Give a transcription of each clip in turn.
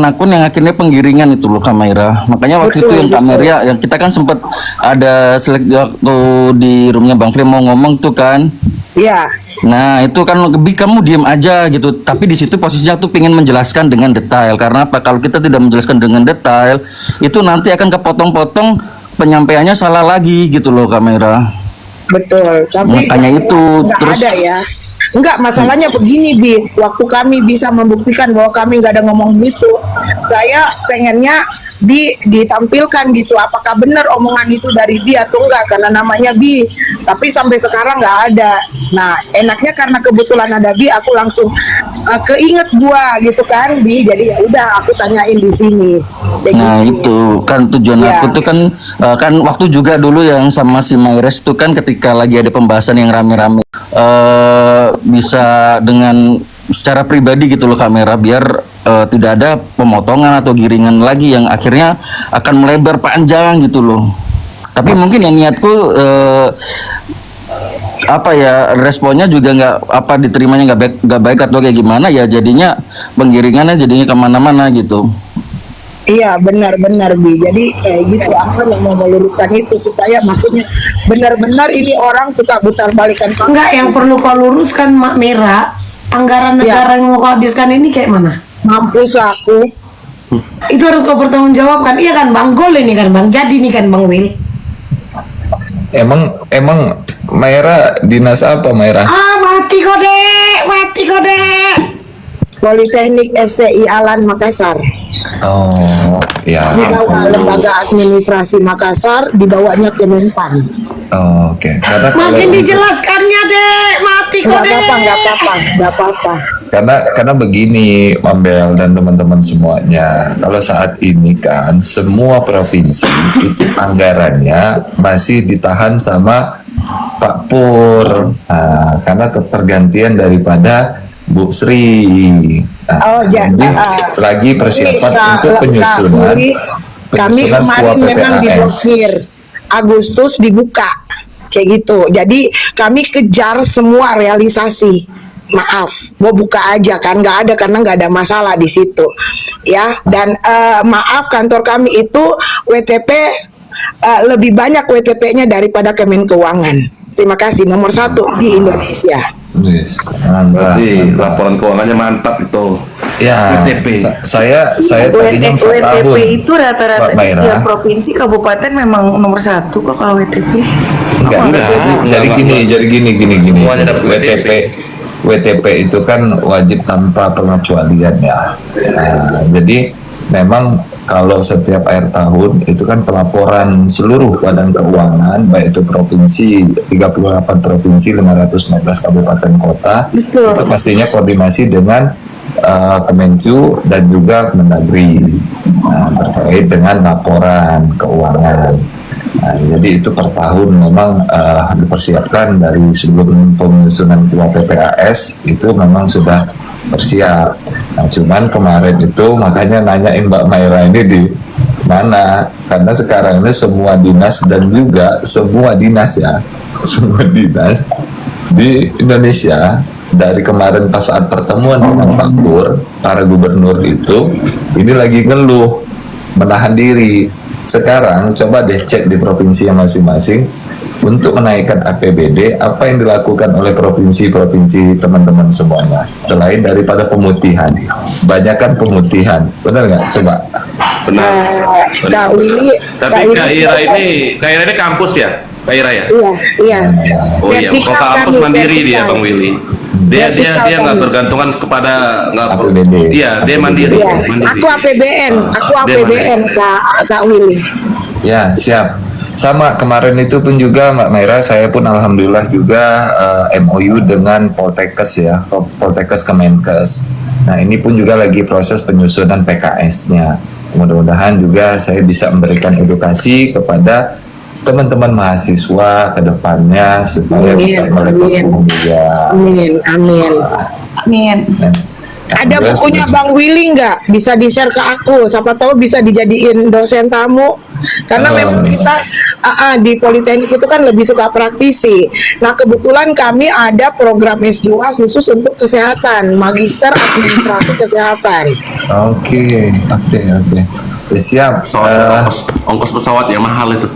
akun yang akhirnya penggiringan itu loh kamera. Makanya waktu itu yang kamera yang kita kan sempat ada selek waktu di roomnya Bang Flim mau ngomong tuh kan. Iya. Nah itu kan lebih kamu diem aja gitu. Tapi di situ posisinya tuh pengen menjelaskan dengan detail. Karena apa? Kalau kita tidak menjelaskan dengan detail, itu nanti akan kepotong-potong, penyampaiannya salah lagi gitu loh kamera. Betul. Tapi makanya itu terus ada ya. Enggak, masalahnya begini Bi, waktu kami bisa membuktikan bahwa kami nggak ada ngomong gitu, saya pengennya ditampilkan gitu, apakah benar omongan itu dari Bi atau enggak, karena namanya Bi, tapi sampai sekarang nggak ada. Nah enaknya karena kebetulan ada Bi, aku langsung keinget gua gitu kan Bi, jadi ya udah aku tanyain di sini. Nah gitu. itu kan tujuan aku tuh kan kan waktu juga dulu yang sama si Maires tuh kan ketika lagi ada pembahasan yang rame-rame bisa dengan secara pribadi gitu loh kamera biar tidak ada pemotongan atau giringan lagi yang akhirnya akan melebar panjang gitu loh. Tapi mungkin yang niatku apa ya responnya juga nggak apa diterimanya nggak baik atau kayak gimana ya jadinya penggiringannya jadinya kemana-mana gitu. Iya benar-benar Bi, jadi kayak gitu aku yang mau meluruskan itu supaya maksudnya benar-benar ini orang suka putar balikan. Enggak, yang perlu kau luruskan Mak Mira, anggaran negara yang mau kau habiskan ini kayak mana? Mampus aku. Itu harus kau pertanggungjawabkan, iya kan Bang? Gol ini kan Bang, jadi nih kan Bang Will. Emang Maira dinas apa Maira? Mati kau dek, mati kau dek. Politeknik STI Alan Makassar. Oh, ya. Di bawah Lembaga Administrasi Makassar, dibawanya Kemenpan. Oh, oke. Karena Makin dijelaskannya dek, mati kau dek. Nggak apa-apa. Karena begini, Mambel dan teman-teman semuanya, kalau saat ini kan semua provinsi itu anggarannya masih ditahan sama Pak Pur, karena kepergantian daripada Bu Sri. Jadi lagi persiapan untuk penyusunan kami kemarin memang diblokir, Agustus dibuka kayak gitu. Jadi kami kejar semua realisasi. Maaf, mau buka aja kan nggak ada karena nggak ada masalah di situ, ya. Dan maaf kantor kami itu WTP lebih banyak WTP-nya daripada Kemen Keuangan. Terima kasih, nomor 1 di Indonesia. Yes, berarti laporan keuangannya mantap itu. Ya, WTP. Saya tadinya 4 tahun. WTP itu rata-rata di Maira. setiap provinsi kabupaten memang nomor 1 kok kalau WTP. Enggak. Jadi gini. Semuanya dapat WTP itu kan wajib tanpa pengecualian ya. Nah, jadi memang kalau setiap akhir tahun itu kan pelaporan seluruh badan keuangan baik itu provinsi 38 provinsi 514 kabupaten kota. Betul. Itu pastinya koordinasi dengan Kemenkyu dan juga Kemendagri terkait dengan laporan keuangan. Nah, jadi itu per tahun memang dipersiapkan dari sebelum penyusunan keluar PPAS itu memang sudah bersiap. Nah, cuman kemarin itu makanya nanyain Mbak Maira ini di mana, karena sekarang ini semua dinas dan juga semua dinas ya semua dinas di Indonesia dari kemarin pas saat pertemuan dengan Pak Kur, para gubernur itu ini lagi ngeluh menahan diri. Sekarang coba deh cek di provinsi yang masing-masing untuk menaikkan APBD apa yang dilakukan oleh provinsi-provinsi teman-teman semuanya selain daripada pemutihan, banyakkan pemutihan, benar nggak? Coba. Benar. Kak Willy. Tapi Kak Ira ini kampus ya, Kak Ira ya? Iya. Oh iya, kalau kampus mandiri dia Bang Willy. Dia nggak bergantungan kepada APBD. Iya, dia mandiri. Iya. Mandiri. Aku APBN, Kak Willy. Ya, siap. Sama kemarin itu pun juga Mbak Maira, saya pun alhamdulillah juga MOU dengan Poltekkes ya, Poltekkes Kemenkes. Nah, ini pun juga lagi proses penyusunan PKS-nya. Mudah-mudahan juga saya bisa memberikan edukasi kepada teman-teman mahasiswa ke depannya supaya bisa melek hukum juga. Amin. Amin. Ada Alhamdulillah bukunya sudah. Bang Willy nggak? Bisa di-share ke aku. Siapa tahu bisa dijadiin dosen tamu. Karena memang kita di Politeknik itu kan lebih suka praktisi. Nah kebetulan kami ada program S2 khusus untuk kesehatan, Magister Administrasi Kesehatan. Oke. Ya, siap. Pesawat, ongkos pesawat yang mahal itu.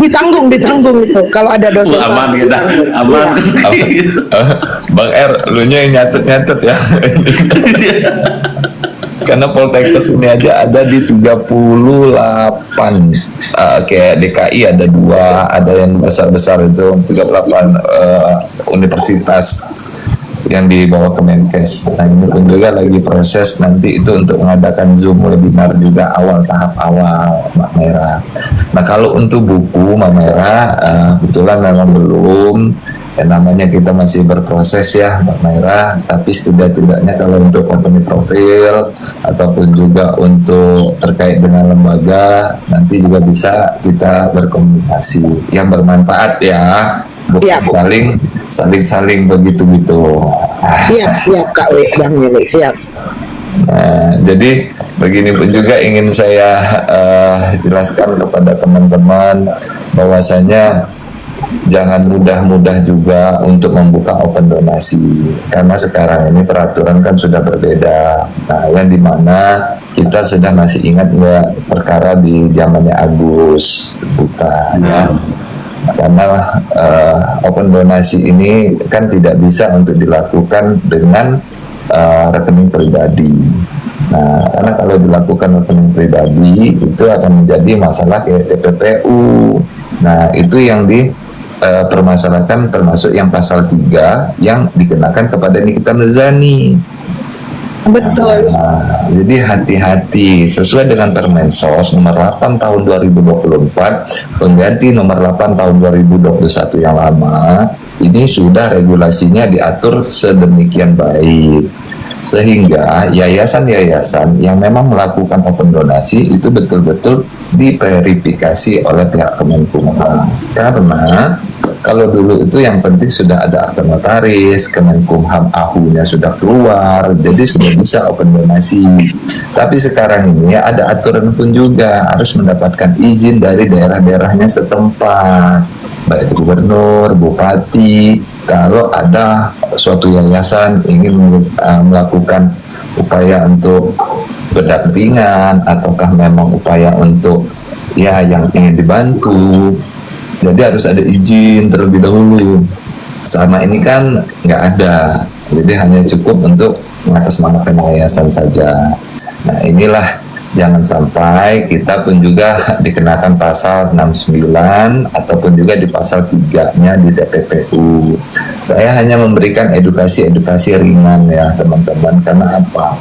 Ditanggung itu. Kalau ada dosen Aman tamu, gitu, ditanggung. aman. Iya. Bang R, lu nya yang nyatet ya. Karena Poltekkes ini aja ada di 38, kayak DKI ada 2, ada yang besar-besar itu 38 universitas yang di bawah Kemenkes. Nah ini pun juga lagi proses nanti itu untuk mengadakan Zoom webinar juga tahap awal Mbak Mera. Nah kalau untuk buku Mbak Mera, kebetulan memang belum. Namanya kita masih berproses ya Mbak Mera, tapi setidak-tidaknya kalau untuk company profile ataupun juga untuk terkait dengan lembaga nanti juga bisa kita berkomunikasi yang bermanfaat ya, bukan saling begitu-gitu. Siap Kak Bang Willy, siap. Nah, jadi begini pun juga ingin saya jelaskan kepada teman-teman bahwasanya jangan mudah-mudah juga untuk membuka open donasi karena sekarang ini peraturan kan sudah berbeda. Nah, yang dimana kita sudah masih ingat nggak perkara di zamannya Agus buka ya. Karena open donasi ini kan tidak bisa untuk dilakukan dengan rekening pribadi. Nah, karena kalau dilakukan rekening pribadi itu akan menjadi masalah kayak TPPU. Nah, itu yang permasalahkan termasuk yang pasal 3 yang dikenakan kepada Nikita Mirzani. Betul. Nah, jadi hati-hati sesuai dengan Permensos nomor 8 tahun 2024 pengganti nomor 8 tahun 2021 yang lama ini sudah regulasinya diatur sedemikian baik sehingga yayasan-yayasan yang memang melakukan open donasi itu betul-betul diverifikasi oleh pihak Kemenkumham. Karena kalau dulu itu yang penting sudah ada akta notaris, Kemenkumham AHU-nya sudah keluar, jadi sudah bisa open donasi. Tapi sekarang ini ada aturan pun juga harus mendapatkan izin dari daerah-daerahnya setempat, baik itu gubernur, bupati. Kalau ada suatu yayasan ingin melakukan upaya untuk berdampingan ataukah memang upaya untuk ya yang ingin dibantu, jadi harus ada izin terlebih dahulu. Selama ini kan nggak ada, jadi hanya cukup untuk mengatasnamakan yayasan saja. Nah inilah jangan sampai kita pun juga dikenakan pasal 69 ataupun juga di pasal 3-nya di TPPU. Saya hanya memberikan edukasi ringan ya teman-teman, karena apa?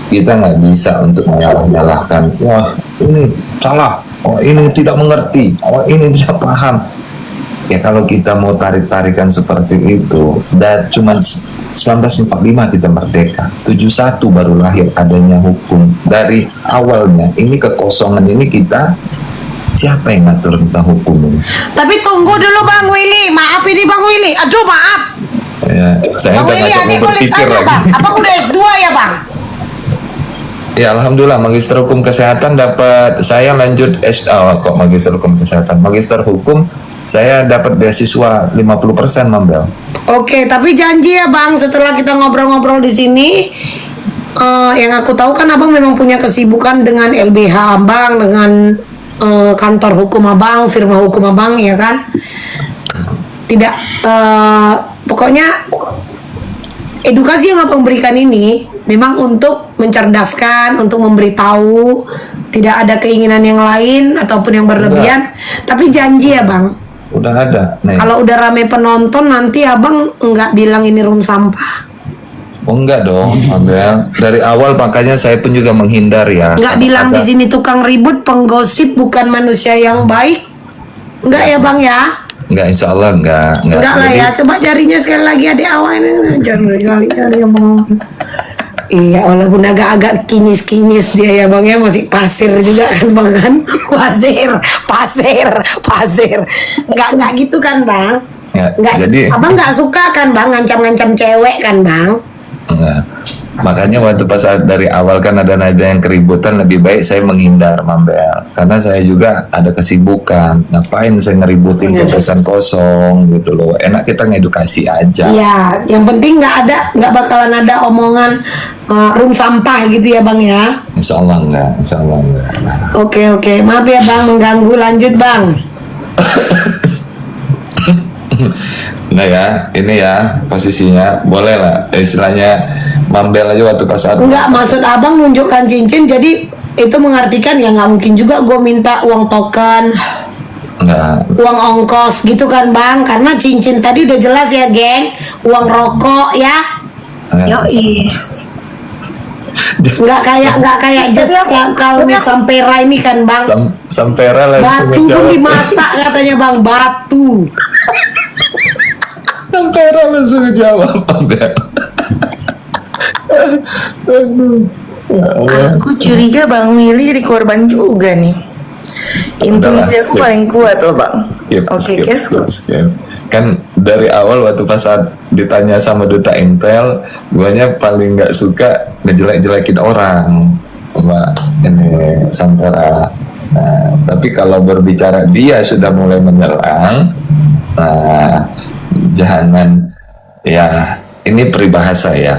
Kita nggak bisa untuk menyalah-nyalahkan, wah ini salah, oh ini tidak mengerti, oh ini tidak paham. Ya kalau kita mau tarik-tarikan seperti itu, dan cuma 1945 kita merdeka, 71 baru lahir adanya hukum. Dari awalnya ini kekosongan ini kita, siapa yang ngatur tentang hukum ini? Tapi tunggu dulu Bang Willy, maaf ini Bang Willy, aduh maaf. Ya, saya Bang udah Willy, ngajak Adik mau boleh berpikir tanya lagi. Bang, apa udah S2 ya Bang? Ya Alhamdulillah Magister Hukum Kesehatan dapat, saya lanjut kok Magister Hukum Kesehatan, Magister Hukum saya dapat beasiswa 50% Mambel. Oke, tapi janji ya Bang, setelah kita ngobrol-ngobrol di sini, yang aku tahu kan Abang memang punya kesibukan dengan LBH Abang, dengan kantor hukum Abang, firma hukum Abang, ya kan? Tidak, pokoknya edukasi yang Abang berikan ini memang untuk mencerdaskan, untuk memberitahu, tidak ada keinginan yang lain ataupun yang berlebihan. Tapi janji ya Bang, Udah ada. Nih. kalau udah rame penonton nanti Abang nggak bilang ini room sampah. Oh enggak dong, Mambel. Dari awal makanya saya pun juga menghindar ya. Nggak bilang di sini tukang ribut, penggosip, bukan manusia yang baik. Enggak ya Bang ya? Enggak, insya Allah enggak. Enggak lah Jadi, ya. Coba jarinya sekali lagi adik awal ini. Jari yang Bang. Iya, walaupun agak-agak kinyis-kinyis dia ya Bang ya, masih pasir juga kan Bang kan? Pasir. Enggak gitu kan Bang? Ya, Enggak, jadi Abang nggak suka kan Bang ngancam-ngancam cewek kan Bang? enggak. Makanya waktu pas dari awal kan ada yang keributan, lebih baik saya menghindar Mambel, karena saya juga ada kesibukan. Ngapain saya ngeributin kepesan kosong gitu loh. Enak kita ngedukasi aja. Ya, yang penting nggak bakalan ada omongan room sampah gitu ya bang ya. Insya Allah enggak, insya Allah enggak. Oke, maaf ya bang mengganggu, lanjut bang. Nah ya, ini ya posisinya boleh lah, istilahnya Mambel aja waktu pas saat. Enggak, maksud abang nunjukkan cincin, jadi itu mengartikan ya nggak mungkin juga gue minta uang token, Enggak. uang ongkos gitu kan bang, karena cincin tadi udah jelas ya geng, uang rokok ya. Yoi. Nggak kayak just kalau sampera ini kan bang, Sampera langsung batu pun menjawab. dimasak katanya bang, batu. Sampera langsung jawab Mambel. Aduh. Ya Allah. Aku curiga Bang Willy jadi korban juga nih. Intuisi aku skip. paling kuat loh Bang. Oke, Skip. Kan dari awal waktu pas saat ditanya sama duta Intel, guanya paling nggak suka ngejelek-jelekin orang, Mbak ini Sampera. Nah, tapi kalau berbicara dia sudah mulai menyerang, nah jangan ya, ini peribahasa ya.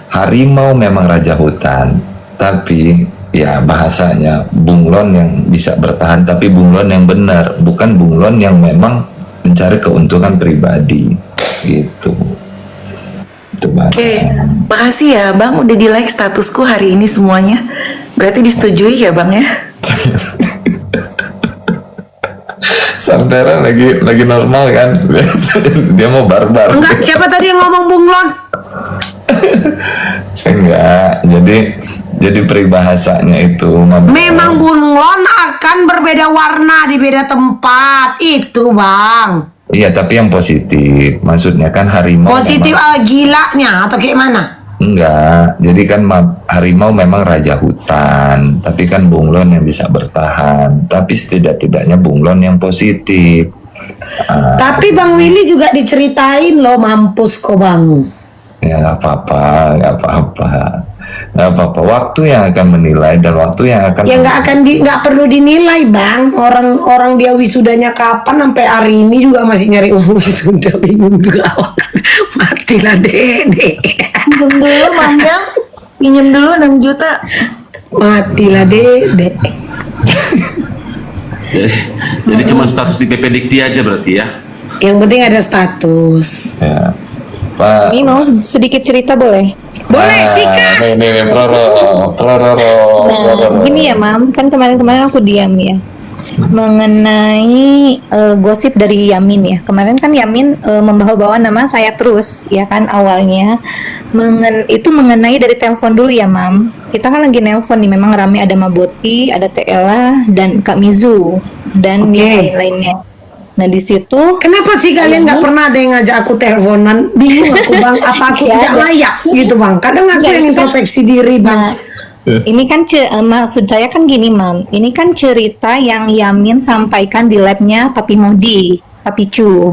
Harimau memang raja hutan, tapi ya bahasanya bunglon yang bisa bertahan, tapi bunglon yang benar, bukan bunglon yang memang mencari keuntungan pribadi gitu. Itu bahasa. Oke, makasih ya Bang udah di like statusku hari ini semuanya. Berarti disetujui ya Bang ya? Sampera lagi normal kan. Dia mau barbar. Enggak, siapa tadi yang ngomong bunglon? Enggak, jadi peribahasanya itu Memang bunglon akan berbeda warna di beda tempat, itu bang. iya, tapi yang positif maksudnya kan harimau Positif memang- gilanya atau kayak mana? enggak, jadi kan harimau memang raja hutan, tapi kan bunglon yang bisa bertahan, tapi setidak-tidaknya bunglon yang positif. Tapi Bang Willy juga diceritain loh, mampus kok bang. Ya nggak apa-apa. Waktu yang akan menilai dan waktu yang akan Ya nggak perlu dinilai bang. Orang dia wisudanya kapan sampai hari ini juga masih nyari uang wisuda, bingung juga. Matilah dede. Pinjem dulu Mambel. Pinjem dulu 6 juta. Matilah dede. Jadi cuma status di PP Dikti aja berarti ya. Yang penting ada status. ya. Pak. Ini mau sedikit cerita boleh? Boleh Nah, sikat. Nih, Plororo. Nah, gini ya Mam, kan kemarin aku diam ya mengenai gosip dari Yamin ya. Kemarin kan Yamin membawa-bawa nama saya terus ya kan awalnya. Itu mengenai dari telepon dulu ya Mam. Kita kan lagi nelpon nih, memang rame, ada Maboti, ada Teela dan Kak Mizu dan Oke. yang lainnya. Nah di situ Kenapa sih kalian nggak pernah ada yang ngajak aku teleponan? Bingung aku bang. Apa aku Nggak tidak ada. layak gitu bang? Kadang aku Nggak, yang kita- introspeksi diri bang. Nah, ini kan maksud saya kan gini, Mam. Ini kan cerita yang Yamin sampaikan di labnya Papi Modi, Papi Cu.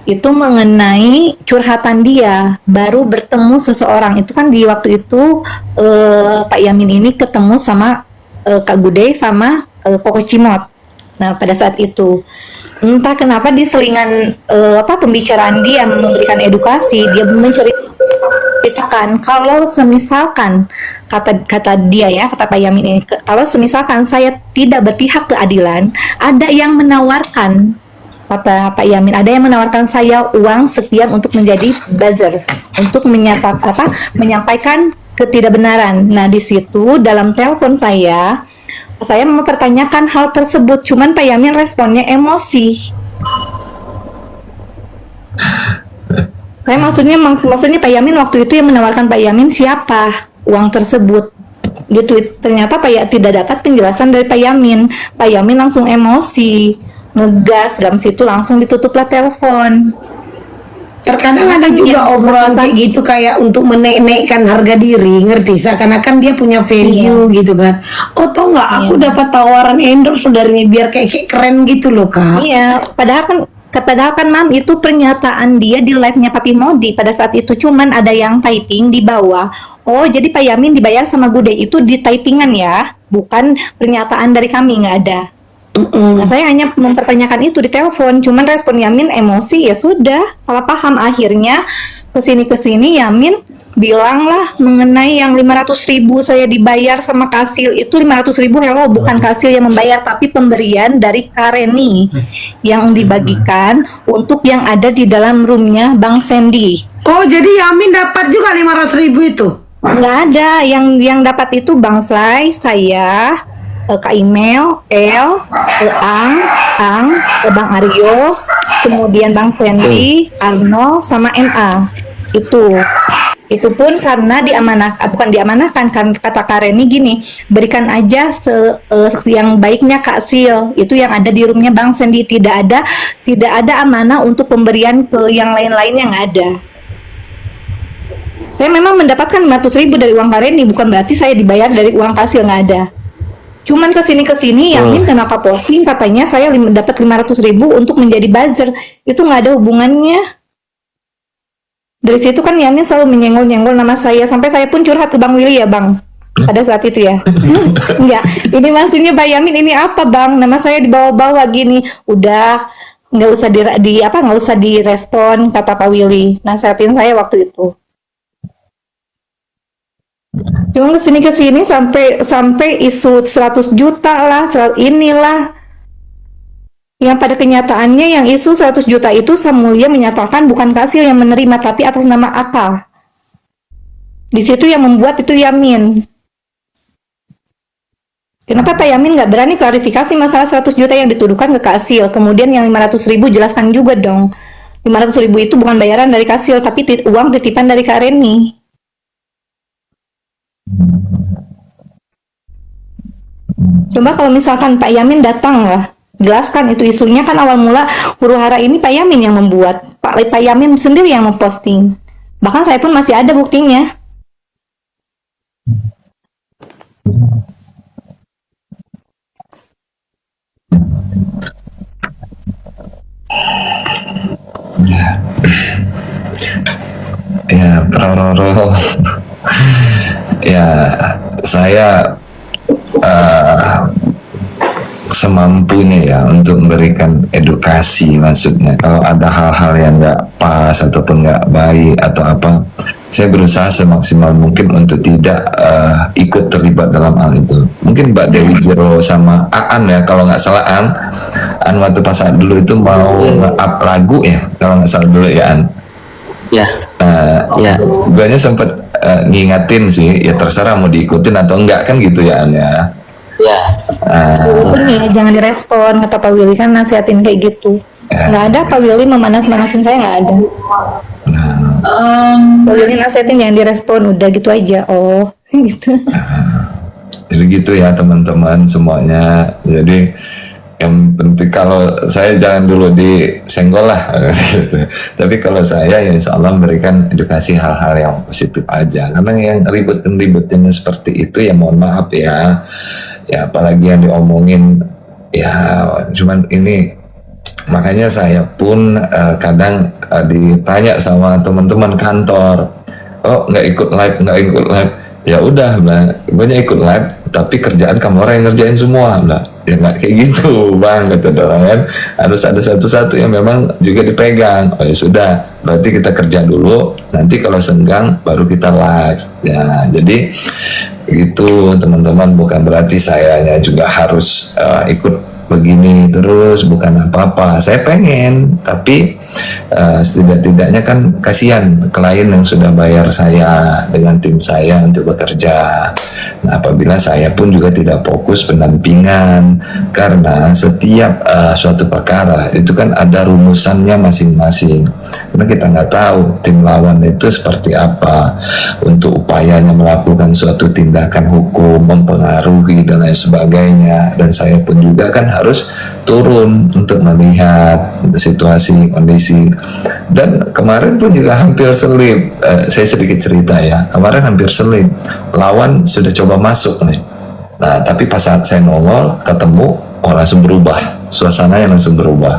Itu mengenai curhatan dia, baru bertemu seseorang. Itu kan di waktu itu Pak Yamin ini ketemu sama Kak Gude sama Koko Cimot. Nah, pada saat itu entah kenapa di selingan pembicaraan dia memberikan edukasi, dia menceritakan kalau semisalkan kata dia ya, kata Pak Yamin ini, kalau semisalkan saya tidak berpihak keadilan, ada yang menawarkan, kata Pak Yamin, ada yang menawarkan saya uang sekian untuk menjadi buzzer, untuk menyampaikan ketidakbenaran. Nah, di situ dalam telepon saya mempertanyakan hal tersebut, cuman Pak Yamin responnya emosi. Saya maksudnya Pak Yamin waktu itu yang menawarkan Pak Yamin siapa uang tersebut, gitu. Ternyata tidak dapat penjelasan dari Pak Yamin. Pak Yamin langsung emosi, ngegas, dalam situ langsung ditutuplah telepon. Terkadang ada juga obrolan kayak gitu kayak untuk menaikkan harga diri, ngerti? Seakan-akan dia punya value gitu kan. Oh tau nggak? Aku dapat tawaran endorse dari ini biar kayak keren gitu loh kak. Iya, padahal kan Padahal kan Mam itu pernyataan dia di live-nya Papi Modi pada saat itu, cuman ada yang typing di bawah. Oh, jadi Pak Yamin dibayar sama Gude itu di typingan ya, bukan pernyataan dari kami, nggak ada. Nah, saya hanya mempertanyakan itu di telepon, cuman respon Yamin emosi, ya sudah, salah paham. Akhirnya kesini Yamin bilang lah mengenai yang 500.000 saya dibayar sama Kasil, itu 500.000 hello, bukan Kasil yang membayar, tapi pemberian dari Kareni yang dibagikan untuk yang ada di dalam roomnya Bang Sandy. Oh, jadi Yamin dapat juga 500.000 itu? Nggak ada, yang dapat itu Bang Fly, saya, Kak Email, Ang, Bang Aryo, kemudian Bang Sandy, Arnold, sama MA. Itu pun karena bukan diamanahkan, kan kata Kareni gini, berikan aja yang baiknya Kak Sil, itu yang ada di roomnya Bang Sandy, tidak ada amanah untuk pemberian ke yang lain-lain yang ada. Saya memang mendapatkan 500.000 dari uang Kareni, bukan berarti saya dibayar dari uang Kak Sil, nggak ada. Cuman kesini Yamin kenapa posting katanya saya dapat 500.000 untuk menjadi buzzer, itu nggak ada hubungannya. Dari situ kan Yamin selalu menyenggol-nyenggol nama saya, sampai saya pun curhat ke Bang Willy ya Bang, pada saat itu ya. Enggak, ini maksudnya Pak Yamin ini apa Bang, nama saya dibawa-bawa gini. Udah, nggak usah direspon, kata Pak Willy, nasihatin saya waktu itu. Cuma kesini sampai isu 100 juta lah, inilah. Yang pada kenyataannya yang isu 100 juta itu Samulia menyatakan bukan Kasil yang menerima, tapi atas nama Aka. Di situ yang membuat itu Yamin. Kenapa Pak Yamin nggak berani klarifikasi masalah 100 juta yang dituduhkan ke Kasil? Kemudian yang 500.000 jelaskan juga dong. 500.000 itu bukan bayaran dari Kasil, tapi uang titipan dari Kareni. Coba kalau misalkan Pak Yamin datang lah, jelaskan itu isunya, kan awal mula huru-hara ini Pak Yamin yang membuat, Pak Yamin sendiri yang memposting. Bahkan saya pun masih ada buktinya. Ya, Roro. Ya, saya semampunya ya untuk memberikan edukasi, maksudnya kalau ada hal-hal yang nggak pas ataupun nggak baik atau apa, saya berusaha semaksimal mungkin untuk tidak ikut terlibat dalam hal itu. Mungkin Mbak Dewi Jero sama Aan ya, kalau nggak salah Aan waktu pas saat dulu itu mau nge-up lagu ya, kalau nggak salah dulu ya Aan. Ya. Ya. Guanya sempet ngingatin sih, ya terserah mau diikutin atau enggak kan gitu ya Aan ya. Ya. Walaupun ya jangan direspon, kata Pak Willy kan nasihatin kayak gitu. Nggak ada Pak Willy memanas-manasin saya, nggak ada. Pak Willy nasihatin jangan direspon, udah gitu aja. Oh gitu. Jadi gitu ya teman-teman semuanya. Jadi yang penting kalau saya jangan dulu disenggol lah gitu. Tapi kalau saya ya insya Allah memberikan edukasi hal-hal yang positif aja. Karena yang ribut-ributin seperti itu ya mohon maaf ya. Ya apalagi yang diomongin ya cuman ini, makanya saya pun kadang ditanya sama teman-teman kantor, oh nggak ikut live, ya udah gue ikut live tapi kerjaan kamu orang yang ngerjain semua lah, ya nggak kayak gitu Bang, kata orang kan, harus ada satu-satu yang memang juga dipegang. Oh ya sudah, berarti kita kerja dulu, nanti kalau senggang baru kita live ya. Jadi gitu teman-teman, bukan berarti sayanya juga harus ikut begini terus, bukan apa-apa. Saya pengen, tapi setidak-tidaknya kan kasihan klien yang sudah bayar saya dengan tim saya untuk bekerja. Nah, apabila saya pun juga tidak fokus pendampingan, karena setiap suatu perkara itu kan ada rumusannya masing-masing. Karena kita nggak tahu tim lawan itu seperti apa untuk upayanya melakukan suatu tindakan hukum, mempengaruhi dan lain sebagainya. Dan saya pun juga kan harus turun untuk melihat situasi kondisi. Dan kemarin pun juga hampir selip, saya sedikit cerita ya, kemarin hampir selip, lawan sudah coba masuk nih. Nah tapi pas saat saya nongol ketemu, oh langsung berubah, suasananya langsung berubah.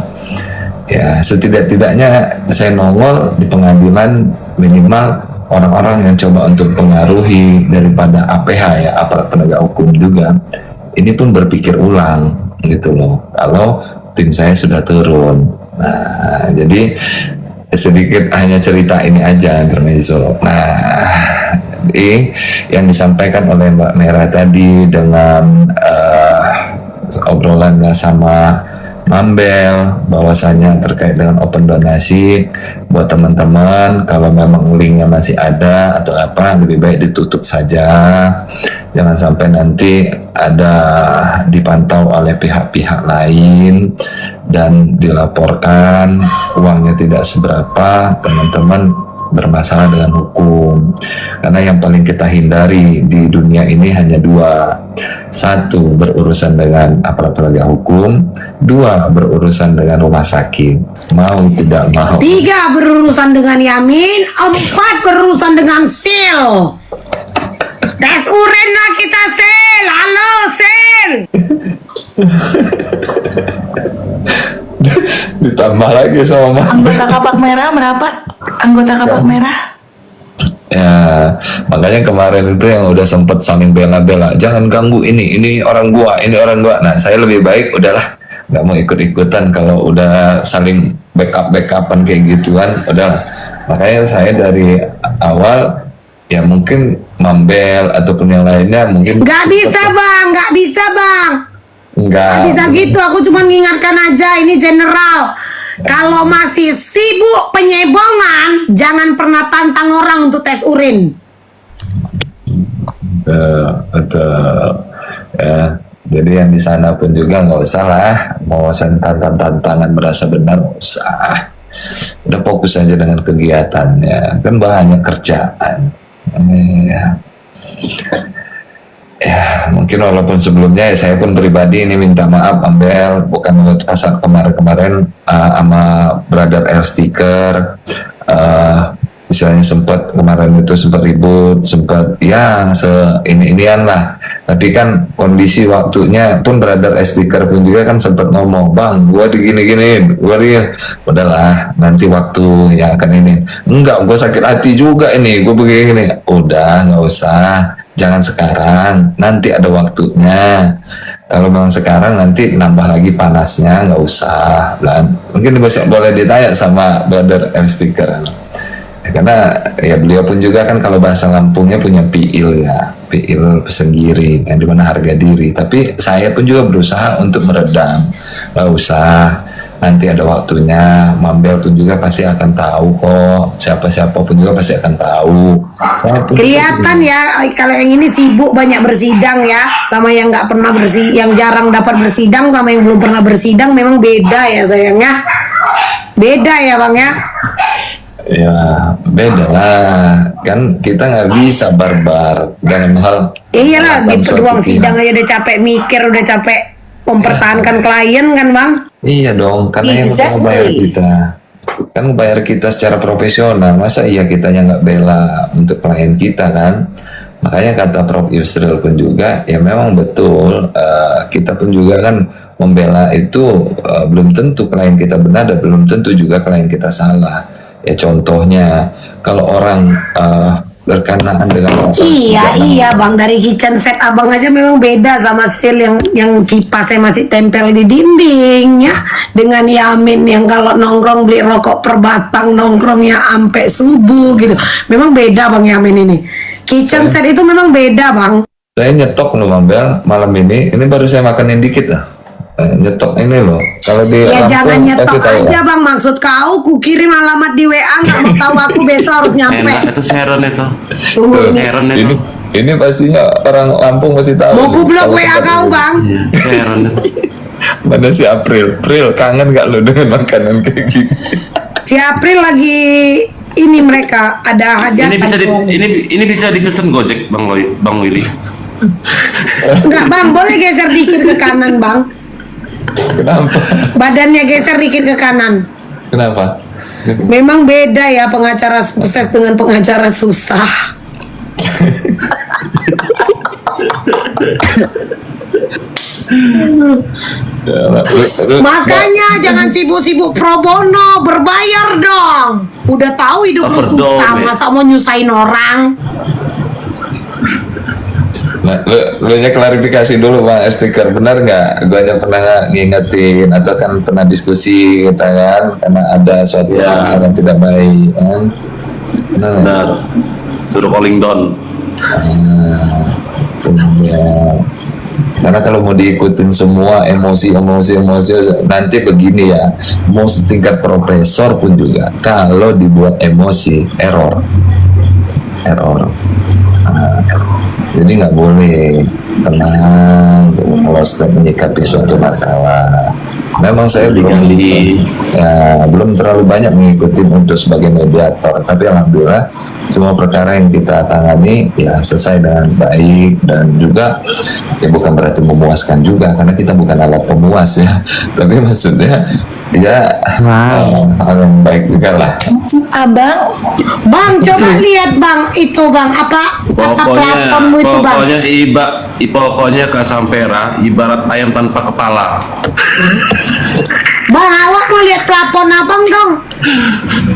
ya setidak-tidaknya saya nongol di pengadilan, minimal orang-orang yang coba untuk pengaruhi daripada APH ya, aparat penegak hukum juga, ini pun berpikir ulang gitu loh, kalau tim saya sudah turun. Nah, jadi sedikit hanya cerita ini aja intermezzo. Nah, yang disampaikan oleh Mbak Mera tadi dengan obrolannya sama Mambel, bahwasanya terkait dengan open donasi, buat teman-teman kalau memang linknya masih ada atau apa, lebih baik ditutup saja, jangan sampai nanti ada dipantau oleh pihak-pihak lain dan dilaporkan uangnya tidak seberapa, teman-teman bermasalah dengan hukum. Karena yang paling kita hindari di dunia ini hanya dua: satu, berurusan dengan aparat penegak hukum; dua, berurusan dengan rumah sakit. Mau tidak mau. Tiga, berurusan dengan Yamin. Empat, berurusan dengan Sil. Das uren lah kita, Sil. Halo, Sil. Ditambah lagi sama Anggota Kapak Merah merapat. Anggota Kapak Merah. ya, makanya kemarin itu yang udah sempet saling bela-bela, jangan ganggu ini orang gua, ini orang gua. Nah, saya lebih baik udahlah, nggak mau ikut-ikutan kalau udah saling backupan kayak gituan, udahlah. Makanya saya dari awal ya mungkin Mambel ataupun yang lainnya mungkin Nggak bisa bang, nggak bisa bang. nggak Nggak bisa gitu, aku cuma mengingatkan aja, ini general. Kalau masih sibuk penyebongan, jangan pernah tantang orang untuk tes urin. betul ya. Jadi yang di sana pun juga nggak usah lah mau tantangan merasa benar, nggak usah. Udah fokus aja dengan kegiatannya, kan banyak kerjaan. Ya mungkin walaupun sebelumnya ya saya pun pribadi ini minta maaf Ambel, bukan buat pasar kemarin-kemarin sama brother L Sticker, istilahnya sempat kemarin itu sempat ribut, sempat ya ini-inian lah. Tapi kan kondisi waktunya pun brother L Sticker pun juga kan sempat ngomong, bang gua digini-giniin, gua dia udahlah nanti waktu yang akan ini. Enggak, gua sakit hati juga ini, gua begini. Udah nggak usah, jangan sekarang, nanti ada waktunya. Kalau memang sekarang nanti nambah lagi panasnya, nggak usah. Dan mungkin boleh ditanya sama brother M Sticker, karena ya beliau pun juga kan kalau bahasa Lampungnya punya piil ya, piil pesenggiring yang dimana harga diri. Tapi saya pun juga berusaha untuk meredam, nggak usah. Nanti ada waktunya, Mambel pun juga pasti akan tahu kok, siapa-siapa pun juga pasti akan tahu. Kelihatan ya kalau yang ini sibuk banyak bersidang ya, sama yang nggak pernah yang jarang dapat bersidang sama yang belum pernah bersidang memang beda ya sayangnya. Beda ya bang ya. Ya beda lah, kan kita nggak bisa barbar dalam hal. Iyalah di suatu ruang pihak. sidang aja udah capek mikir, udah capek mempertahankan klien kan bang. Iya dong, karena yang udah bayar kita kan bayar kita secara profesional, masa iya kita yang nggak bela untuk klien kita kan. Makanya kata Prof Yusril pun juga ya memang betul, kita pun juga kan membela itu belum tentu klien kita benar dan belum tentu juga klien kita salah. Ya contohnya kalau orang berkenaan dengan Iya bang, dari kitchen set abang aja memang beda sama Sil yang kipasnya masih tempel di dinding ya, dengan Yamin yang kalau nongkrong beli rokok per batang nongkrongnya ampe subuh gitu. Memang beda bang Yamin ini. Kitchen set itu memang beda bang. Saya nyetok loh Mambel malam ini baru saya makanin dikit lah. Nyetok ini loh. Kalau di Ya Lampung, jangan nyetok pasti tahu aja lah. bang, maksud kau ku kirim alamat di WA nggak mau tahu aku besok harus nyampe. Enak itu Sharon itu. Tunggu Tuh, nih. Sharon ini itu. ini pastinya orang Lampung pasti tahu. Mau ku blok Tahu WA tempat kau ini. bang. Iya, Sharon itu. Mana si April? April kangen gak lo dengan makanan kayak gini? Si April lagi ini mereka ada hajatan. Ini bisa dipesen Gojek Bang Willy. Enggak bang, boleh geser dikit ke kanan bang. Kenapa? Badannya geser dikit ke kanan. Kenapa? Memang beda ya pengacara sukses dengan pengacara susah. Makanya jangan sibuk-sibuk pro bono, berbayar dong. Udah tahu hidup lu Overdose, susah, ya. masa mau nyusahin orang? Nah, lu nya klarifikasi dulu Bang Stiker, benar nggak? Gue hanya pernah ngingetin atau kan pernah diskusi kita kan, karena ada suatu Ya. hal yang tidak baik kan. Nah, Benar. Suruh calling down. itu ya. Karena kalau mau diikutin semua emosi nanti begini ya, mau setingkat profesor pun juga kalau dibuat emosi error. Nah, jadi nggak boleh, tenang kalau sedang menyikapi suatu masalah. Memang saya belum terlalu banyak mengikuti untuk sebagai mediator, tapi alhamdulillah semua perkara yang kita tangani ya selesai dengan baik, dan juga ya bukan berarti memuaskan juga karena kita bukan alat pemuas ya, tapi maksudnya ya hal yang baik juga lah. Abang, Bang, coba lihat Bang, itu Bang, apa platformmu itu Bang? Pokoknya Kak Sampera ibarat ayam tanpa kepala. Bang, awak mau lihat plafon abang dong?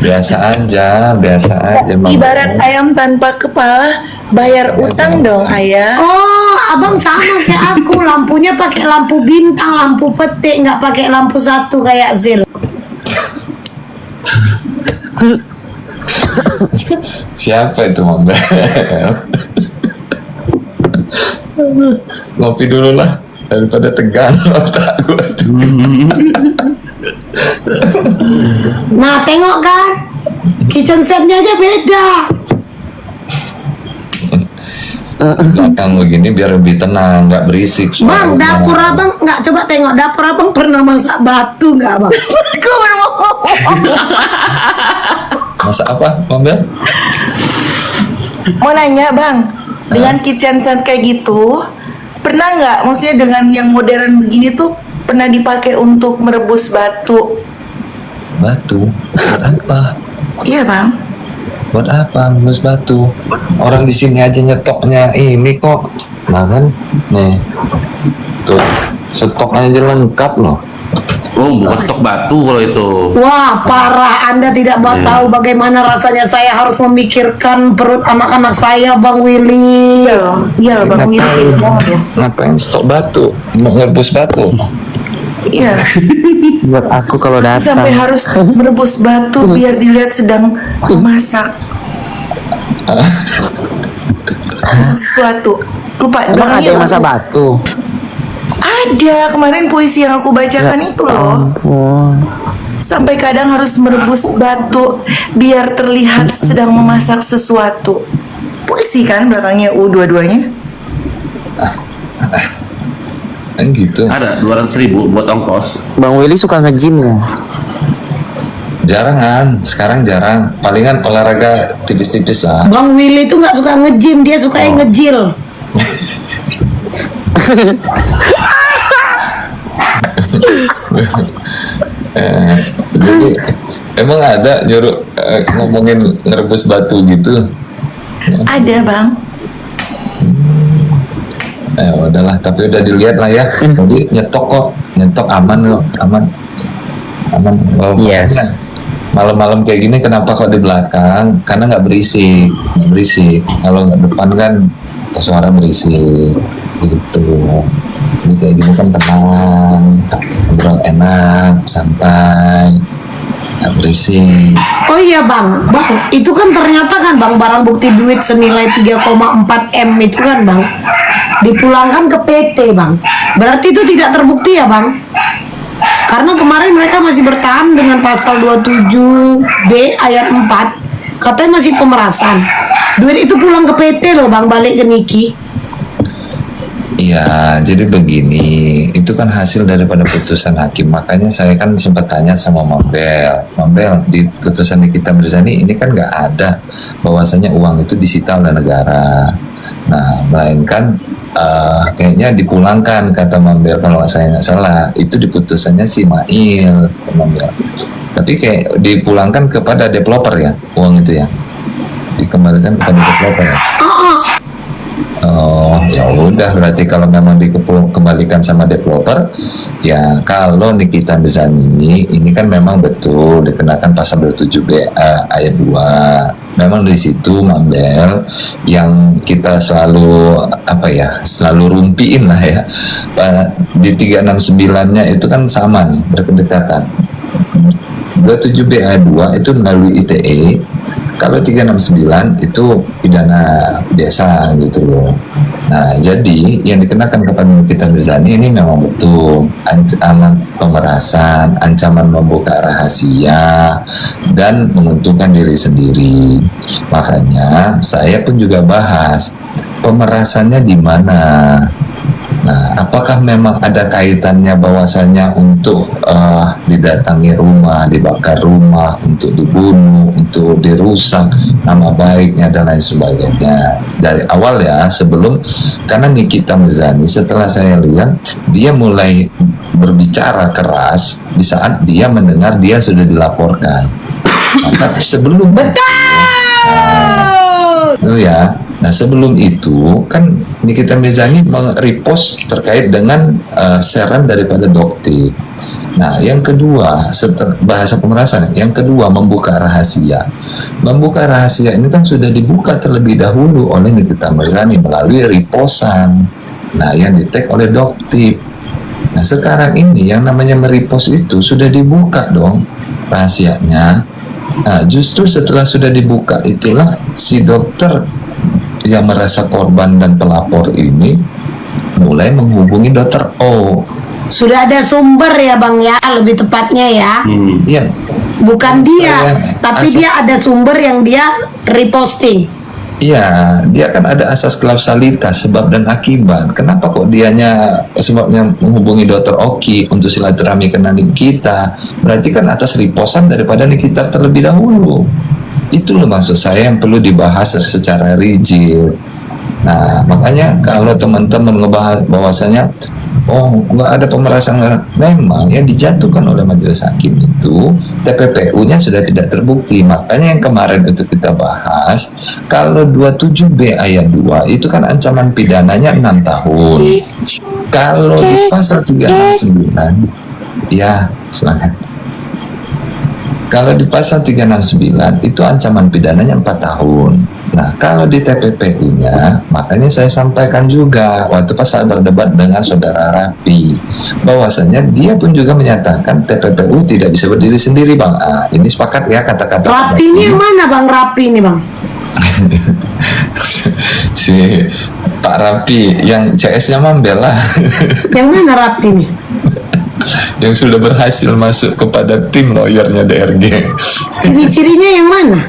Biasa aja Bang. ibarat ayam tanpa kepala, bayar utang dong ayah. Oh, abang sama kayak aku, lampunya pakai lampu bintang, lampu petik, nggak pakai lampu satu kayak Zil. Siapa itu Bang? Ngopi dulu lah daripada tegang otak gue tuh. Nah, tengok kan, kitchen setnya aja beda. Belakang begini biar lebih tenang, nggak berisik Bang, suaranya. dapur abang nggak, coba tengok dapur abang pernah masak batu nggak bang? Kau memang Masa apa Bang Bel? mau nanya bang, dengan kitchen set kayak gitu, pernah nggak, maksudnya dengan yang modern begini tuh pernah dipakai untuk merebus batu? Batu? Buat apa? Iya bang. Buat apa rebus batu? Orang di sini aja nyetoknya ini kok. Nah kan, nih tuh stoknya aja lengkap loh. Oh, bukan stok batu kalau itu. Wah, parah, Anda tidak mau tahu bagaimana rasanya saya harus memikirkan perut anak-anak saya, Bang Willy. Iya bang, Willy banget ya. Ngapain stok batu? Mau ngerebus batu? Iya. Buat aku kalau datang. Sampai harus merebus batu biar dilihat sedang memasak sesuatu. Lupa Emang ada bilangnya yang masa apa? batu? Ada, kemarin puisi yang aku bacakan itu loh. Ampun. Sampai kadang harus merebus batu biar terlihat sedang memasak sesuatu. Puisi kan belakangnya dua-duanya. Kan gitu. Ada 200.000 buat ongkos. Bang Willy suka nge-gym ya? Jarangan, sekarang jarang. Palingan olahraga tipis-tipis lah. Bang Willy itu nggak suka nge-gym, dia suka yang ngejil. Jadi emang ada nyuruh ngomongin ngerebus batu gitu. Ada bang. Udahlah, tapi udah dilihat lah ya. Jadi nyetok kok, nyetok aman loh, aman. Oh, Yes. makanya malam-malam kayak gini kenapa kok di belakang? Karena nggak berisik. Kalau nggak depan kan suara berisik gitu. Ini kayak gini kan tenang, ngobrol enak, santai, nggak berisik. Oh iya bang, itu kan ternyata kan bang, barang bukti duit senilai 3,4 M itu kan bang, dipulangkan ke PT bang. Berarti itu tidak terbukti ya bang? Karena kemarin mereka masih bertahan dengan pasal 27B ayat 4, katanya masih pemerasan. Duit itu pulang ke PT loh bang, balik ke Niki. Iya, jadi begini, itu kan hasil daripada putusan hakim. Makanya saya kan sempat tanya sama Mambel, di putusan Nikita Mirzani ini kan nggak ada bahwasanya uang itu disita oleh negara. Nah, melainkan kayaknya dipulangkan, kata Mambel kalau saya nggak salah. Itu di putusannya si Mail, Mambel. Tapi kayak dipulangkan kepada developer ya, uang itu ya, dikembalikan kepada developer ya. Oh, ya udah, berarti kalau memang dikembalikan sama developer, ya kalau Nikita Mirzani ini kan memang betul dikenakan pasal 27B ayat 2. Memang di situ Mambel yang kita selalu selalu rumpiin lah ya. Di 369-nya itu kan sama nih, berdekatan. 27B ayat 2 itu melalui ITE. Kalau 369 itu pidana biasa gitu loh. Nah, jadi yang dikenakan kepada Nikita Mirzani ini memang betul ancaman pemerasan, ancaman membuka rahasia, dan menguntungkan diri sendiri. Makanya saya pun juga bahas pemerasannya di mana. Nah, apakah memang ada kaitannya bahwasanya untuk didatangi rumah, dibakar rumah, untuk dibunuh, untuk dirusak nama baiknya dan lain sebagainya. Dari awal ya, karena Nikita Mirzani setelah saya lihat dia mulai berbicara keras di saat dia mendengar dia sudah dilaporkan. Maka sebelum itu ya. Nah, sebelum itu kan Nikita Mirzani merepost terkait dengan saran daripada Dokter. Nah, yang kedua, bahasa pemerasan. Yang kedua, membuka rahasia. Membuka rahasia ini kan sudah dibuka terlebih dahulu oleh Nikita Mirzani melalui reposan. Nah, yang di-tag oleh Dokter. Nah, sekarang ini yang namanya merepost itu sudah dibuka dong rahasianya. Nah, justru setelah sudah dibuka itulah si dokter yang merasa korban dan pelapor ini mulai menghubungi Dokter O. Sudah ada sumber ya Bang ya, lebih tepatnya ya. Iya. Bukan dia, tapi dia ada sumber yang dia reposting. Iya, dia kan ada asas klausalitas sebab dan akibat. Kenapa kok sebabnya menghubungi Dokter Oki untuk silaturahmi ke Nikita? Berarti kan atas reposan daripada Nikita terlebih dahulu. Itu loh maksud saya yang perlu dibahas secara rigid. Nah, makanya kalau teman-teman ngebahas bahwasanya nggak ada pemerasan, memang yang dijatuhkan oleh majelis hakim itu TPPU-nya sudah tidak terbukti. Makanya yang kemarin itu kita bahas, kalau 27B ayat 2 itu kan ancaman pidananya 6 tahun. Kalau di pasal 369, ya silahkan. Kalau di pasal 369 itu ancaman pidananya 4 tahun. Nah, kalau di TPPU-nya, makanya saya sampaikan juga waktu pas saya berdebat dengan saudara Rapi, bahwasanya dia pun juga menyatakan TPPU tidak bisa berdiri sendiri, Bang. Ini sepakat ya kata-kata. Rapi ini yang mana Bang? Rapi ini Bang? Si Pak Rapi yang CS-nya Mambel lah. Yang mana Rapi ini? Yang sudah berhasil masuk kepada tim lawyernya DRG. Ciri-cirinya yang mana?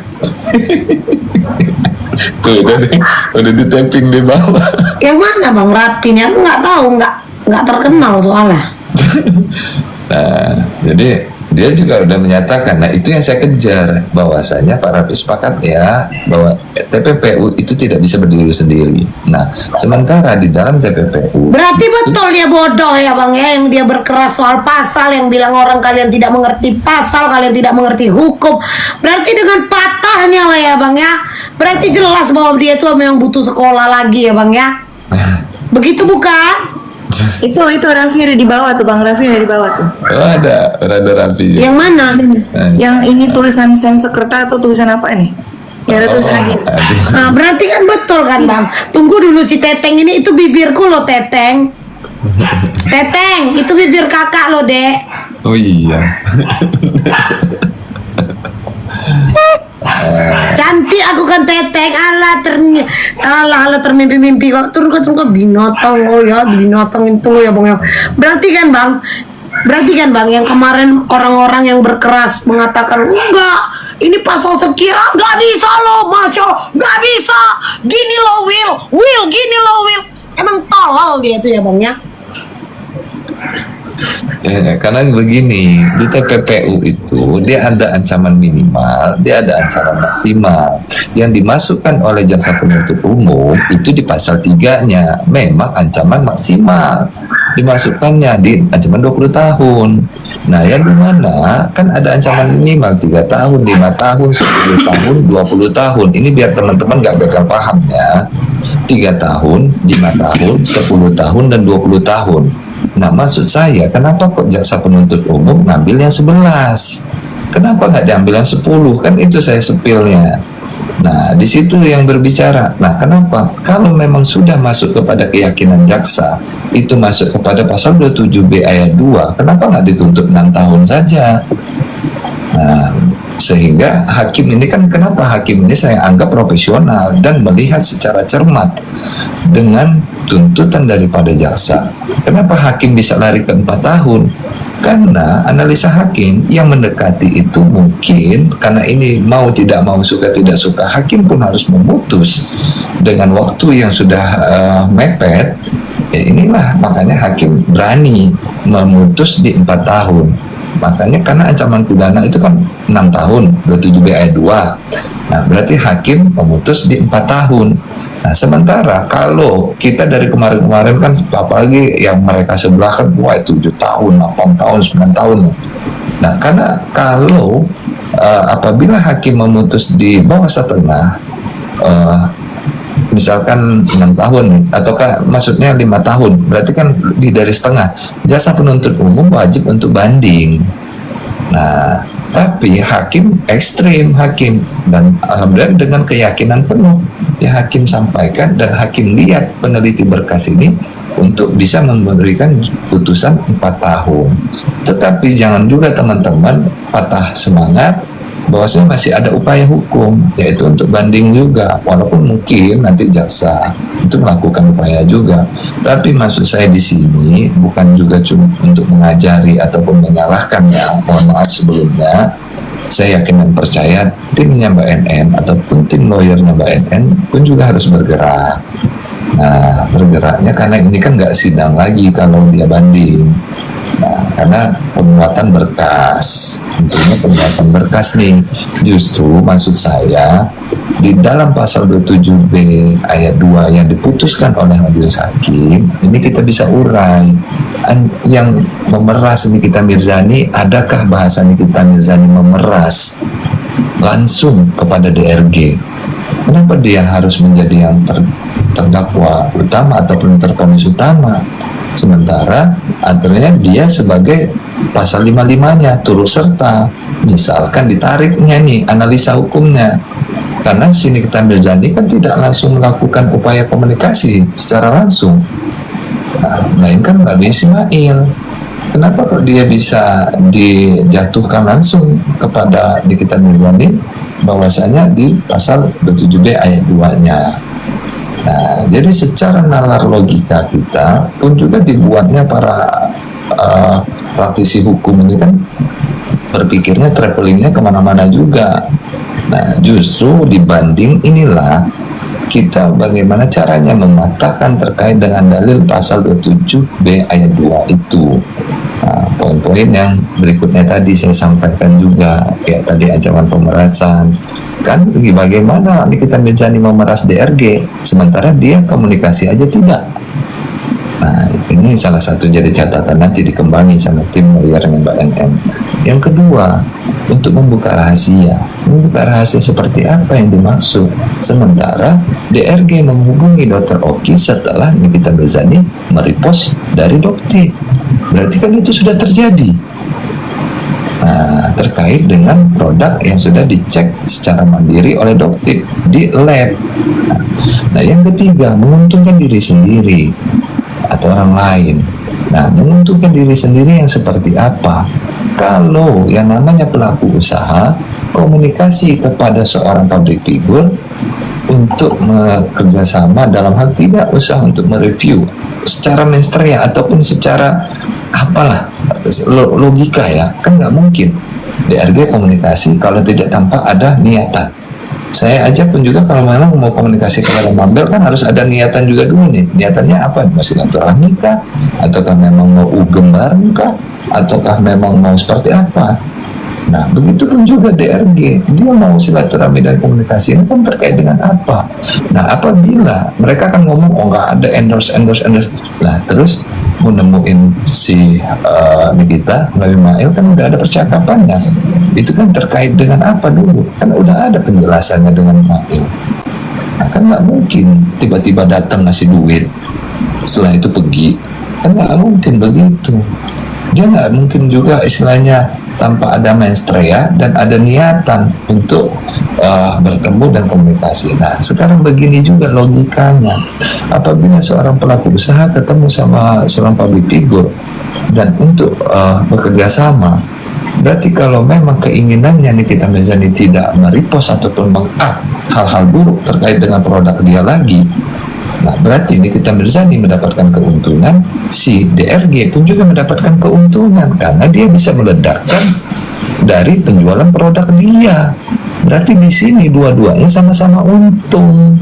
Tuh, udah di-tapping di bawah. Yang mana Bang Rapinya? Aku nggak tahu, nggak terkenal soalnya. Nah, jadi dia juga udah menyatakan. Nah, itu yang saya kejar, bahwasanya Pak Rapi sepakat ya bahwa TPPU itu tidak bisa berdiri sendiri. Nah, sementara di dalam TPPU berarti betul dia bodoh ya Bang ya, yang dia berkeras soal pasal, yang bilang orang kalian tidak mengerti pasal, kalian tidak mengerti hukum. Berarti dengan patahnya lah ya Bang ya, berarti jelas bahwa dia itu memang butuh sekolah lagi ya Bang ya. Begitu bukan? Itu Raffi ada di bawah tuh, Bang Raffi ada di bawah tuh. Oh, ada Rapi. Yang mana? Yang ini tulisan Sam Sekerta atau tulisan apa ini? Ya ada tulisan lagi. Nah, berarti kan betul kan Bang. Tunggu dulu, si Teteng ini, itu bibirku loh Teteng. Teteng, itu bibir kakak loh Dek. Oh iya. Cantik aku kan Teteng. Alah termimpi-mimpi kok. Turun kok binatang lo ya, binatang itu lo ya Bang ya. Berarti kan Bang yang kemarin orang-orang yang berkeras mengatakan enggak, ini pasal sekian enggak bisa lo, Masya Allah, enggak bisa. Gini lo Will gini lo Will. Emang tolol dia tuh ya Bang ya. Ya, karena begini, di TPPU itu dia ada ancaman minimal, dia ada ancaman maksimal. Yang dimasukkan oleh jaksa penuntut umum itu di pasal 3-nya memang ancaman maksimal. Dimasukkannya di ancaman 20 tahun. Nah, yang dimana kan ada ancaman minimal 3 tahun, 5 tahun, 10 tahun, 20 tahun. Ini biar teman-teman gak gagal pahamnya. 3 tahun, 5 tahun, 10 tahun, dan 20 tahun. Nah, maksud saya, kenapa kok jaksa penuntut umum ngambil yang 11? Kenapa nggak diambil yang 10? Kan itu saya sepilnya. Nah, di situ yang berbicara. Nah, kenapa? Kalau memang sudah masuk kepada keyakinan jaksa, itu masuk kepada pasal 27B ayat 2, kenapa nggak dituntut 6 tahun saja? Nah, sehingga hakim ini kan, kenapa hakim ini saya anggap profesional dan melihat secara cermat dengan tuntutan daripada jaksa. Kenapa hakim bisa lari ke 4 tahun? Karena analisa hakim yang mendekati itu mungkin karena ini mau tidak mau, suka tidak suka, hakim pun harus memutus dengan waktu yang sudah mepet. Ya inilah makanya hakim berani memutus di 4 tahun. Makanya karena ancaman pidana itu kan 6 tahun, 27B ayat 2. Nah, berarti hakim memutus di 4 tahun. Nah, sementara kalau kita dari kemarin-kemarin kan, apalagi yang mereka sebelah kan, wah 7 tahun, 8 tahun, 9 tahun. Nah, karena kalau apabila hakim memutus di bawah setengah, misalkan 6 tahun ataukah maksudnya 5 tahun, berarti kan lebih dari setengah, jaksa penuntut umum wajib untuk banding. Nah, tapi hakim ekstrim, hakim, dan alhamdulillah dengan keyakinan penuh ya hakim sampaikan, dan hakim lihat peneliti berkas ini untuk bisa memberikan putusan 4 tahun. Tetapi jangan juga teman-teman patah semangat bahwasanya masih ada upaya hukum, yaitu untuk banding juga, walaupun mungkin nanti jaksa itu melakukan upaya juga. Tapi maksud saya di sini bukan juga cuma untuk mengajari ataupun menyalahkan, ya mohon maaf sebelumnya. Saya yakin dan percaya timnya Mbak NN ataupun tim lawyernya Mbak NN pun juga harus bergerak. Nah, bergeraknya karena ini kan nggak sidang lagi kalau dia banding. Nah, karena penguatan berkas, tentunya penguatan berkas nih, justru maksud saya di dalam pasal 27B ayat 2 yang diputuskan oleh majelis hakim, ini kita bisa urai. Yang memeras Nikita Mirzani, adakah bahasa Nikita Mirzani memeras langsung kepada DRG? Kenapa dia harus menjadi yang terdakwa utama ataupun terponis utama? Sementara aturannya dia sebagai pasal 55-nya turut serta, misalkan ditariknya nih analisa hukumnya, karena si Nikita Mirzani kan tidak langsung melakukan upaya komunikasi secara langsung. Nah, melainkan melalui Ismail. Kenapa kok dia bisa dijatuhkan langsung kepada Nikita Mirzani bahwasanya di pasal 27B ayat 2-nya. Nah, jadi secara nalar logika kita pun juga dibuatnya para praktisi hukum ini kan berpikirnya travelingnya kemana-mana juga. Nah, justru dibanding inilah kita bagaimana caranya mematahkan terkait dengan dalil pasal 27B ayat 2 itu. Nah, poin-poin yang berikutnya tadi saya sampaikan juga, kayak tadi ancaman pemerasan. Kan bagaimana Nikita Mirzani memeras DRG sementara dia komunikasi aja tidak. Nah, ini salah satu jadi catatan nanti dikembangi sama tim lawyernya Mbak NN. Yang kedua, untuk membuka rahasia seperti apa yang dimaksud, sementara DRG menghubungi Dr. Oki setelah Nikita Mirzani merepost dari Dokti. Berarti kan itu sudah terjadi. Nah, terkait dengan produk yang sudah dicek secara mandiri oleh Dokti di lab. Nah, yang ketiga, menguntungkan diri sendiri atau orang lain. Nah, menguntungkan diri sendiri yang seperti apa? Kalau yang namanya pelaku usaha komunikasi kepada seorang public figure untuk bekerjasama dalam hal tidak usah untuk mereview secara menstria ataupun secara apalah logika, ya kan nggak mungkin DRG komunikasi kalau tidak tanpa ada niatan. Saya aja pun juga kalau memang mau komunikasi kepada Mabel kan harus ada niatan juga dulu nih. Niatannya apa? Mau silaturahmi kah? Ataukah memang mau bareng kah? Ataukah memang mau seperti apa? Nah, begitu pun juga DRG, dia mau silaturahmi dan komunikasi ini kan terkait dengan apa? Nah, apabila mereka kan ngomong, oh nggak ada endorse. Nah, terus mau nemuin si Nikita melalui Mail kan udah ada percakapannya. Itu kan terkait dengan apa dulu? Kan udah ada penjelasannya dengan Mail. Nah, kan nggak mungkin tiba-tiba datang ngasih duit, setelah itu pergi. Kan nggak mungkin begitu. Dia nggak mungkin juga istilahnya tanpa ada menstrea dan ada niatan untuk bertemu dan komunikasi. Nah, sekarang begini juga logikanya. Apabila seorang pelaku usaha ketemu sama seorang public figure dan untuk bekerja sama, berarti kalau memang keinginannya Nikita Mirzani tidak merepost ataupun meng-up hal-hal buruk terkait dengan produk dia lagi, nah berarti Nikita Mirzani mendapatkan keuntungan, si DRG pun juga mendapatkan keuntungan karena dia bisa meledakkan dari penjualan produk dia. Berarti di sini dua-duanya sama-sama untung.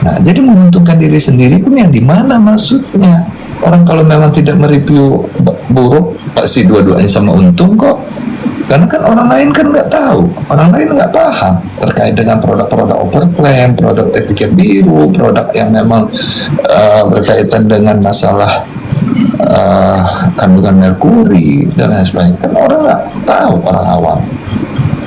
Nah, jadi menguntungkan diri sendiri pun yang di mana maksudnya? Orang kalau memang tidak mereview buruk, pasti dua-duanya sama untung kok. Karena kan orang lain kan nggak tahu, orang lain nggak paham terkait dengan produk-produk overclaim, produk etiket biru, produk yang memang berkaitan dengan masalah kandungan merkuri dan lain sebagainya. Kan orang nggak tahu, orang awam.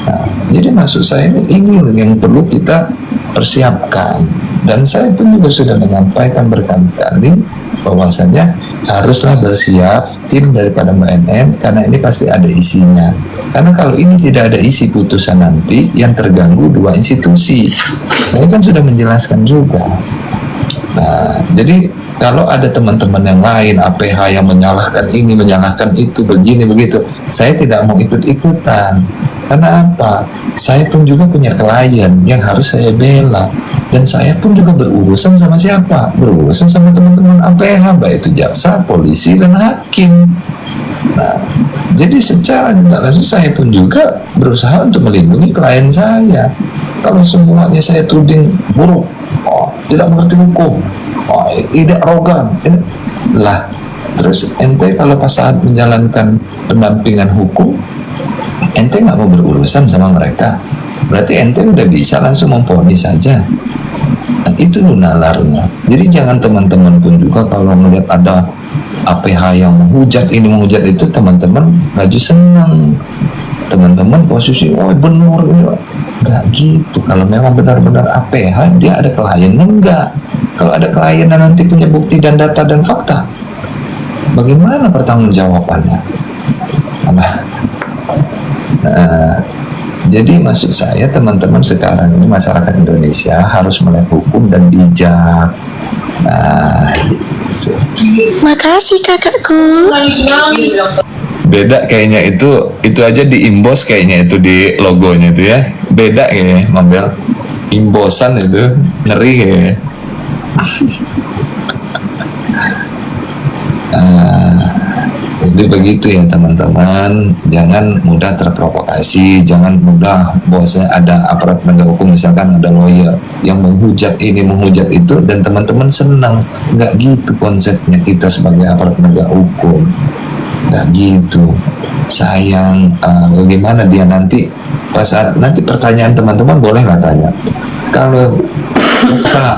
Nah, jadi maksud saya ini yang perlu kita persiapkan. Dan saya pun juga sudah menyampaikan berkali-kali bahwasanya haruslah bersiap tim daripada BNN karena ini pasti ada isinya. Karena kalau ini tidak ada isi putusan nanti yang terganggu dua institusi. Saya kan sudah menjelaskan juga. Nah, jadi kalau ada teman-teman yang lain APH yang menyalahkan ini, menyalahkan itu, begini begitu, saya tidak mau ikut-ikutan. Karena apa? Saya pun juga punya klien yang harus saya bela. Dan saya pun juga berurusan sama siapa? Berurusan sama teman-teman APH, baik itu jaksa, polisi, dan hakim. Nah, jadi secara tidak langsung saya pun juga berusaha untuk melindungi klien saya. Kalau semuanya saya tuding buruk, tidak mengerti hukum, tidak arogan, lah. Terus ente kalau pas saat menjalankan pendampingan hukum, ente nggak mau berurusan sama mereka, berarti ente udah bisa langsung memvonis saja. Nah, itu nalarnya. Jadi jangan teman-teman pun juga kalau melihat ada APH yang menghujat ini menghujat itu, teman-teman laju senang, teman-teman posisi benar ini, nggak gitu. Kalau memang benar-benar APH dia ada klien, enggak. Kalau ada klien dan nanti punya bukti dan data dan fakta, bagaimana pertanggungjawabannya? Jadi maksud saya teman-teman sekarang ini masyarakat Indonesia harus melek hukum dan bijak. Makasih kakakku. Beda kayaknya itu aja di imbos kayaknya itu di logonya itu ya. Beda kayaknya Mambel. Imbosan itu ngeri kayaknya. Jadi begitu ya teman-teman, jangan mudah terprovokasi, jangan mudah bosnya ada aparat penegak hukum misalkan ada lawyer yang menghujat ini menghujat itu dan teman-teman senang. Nggak gitu konsepnya kita sebagai aparat penegak hukum, nggak gitu. Sayang, bagaimana dia nanti pas saat nanti pertanyaan teman-teman boleh nggak tanya, kalau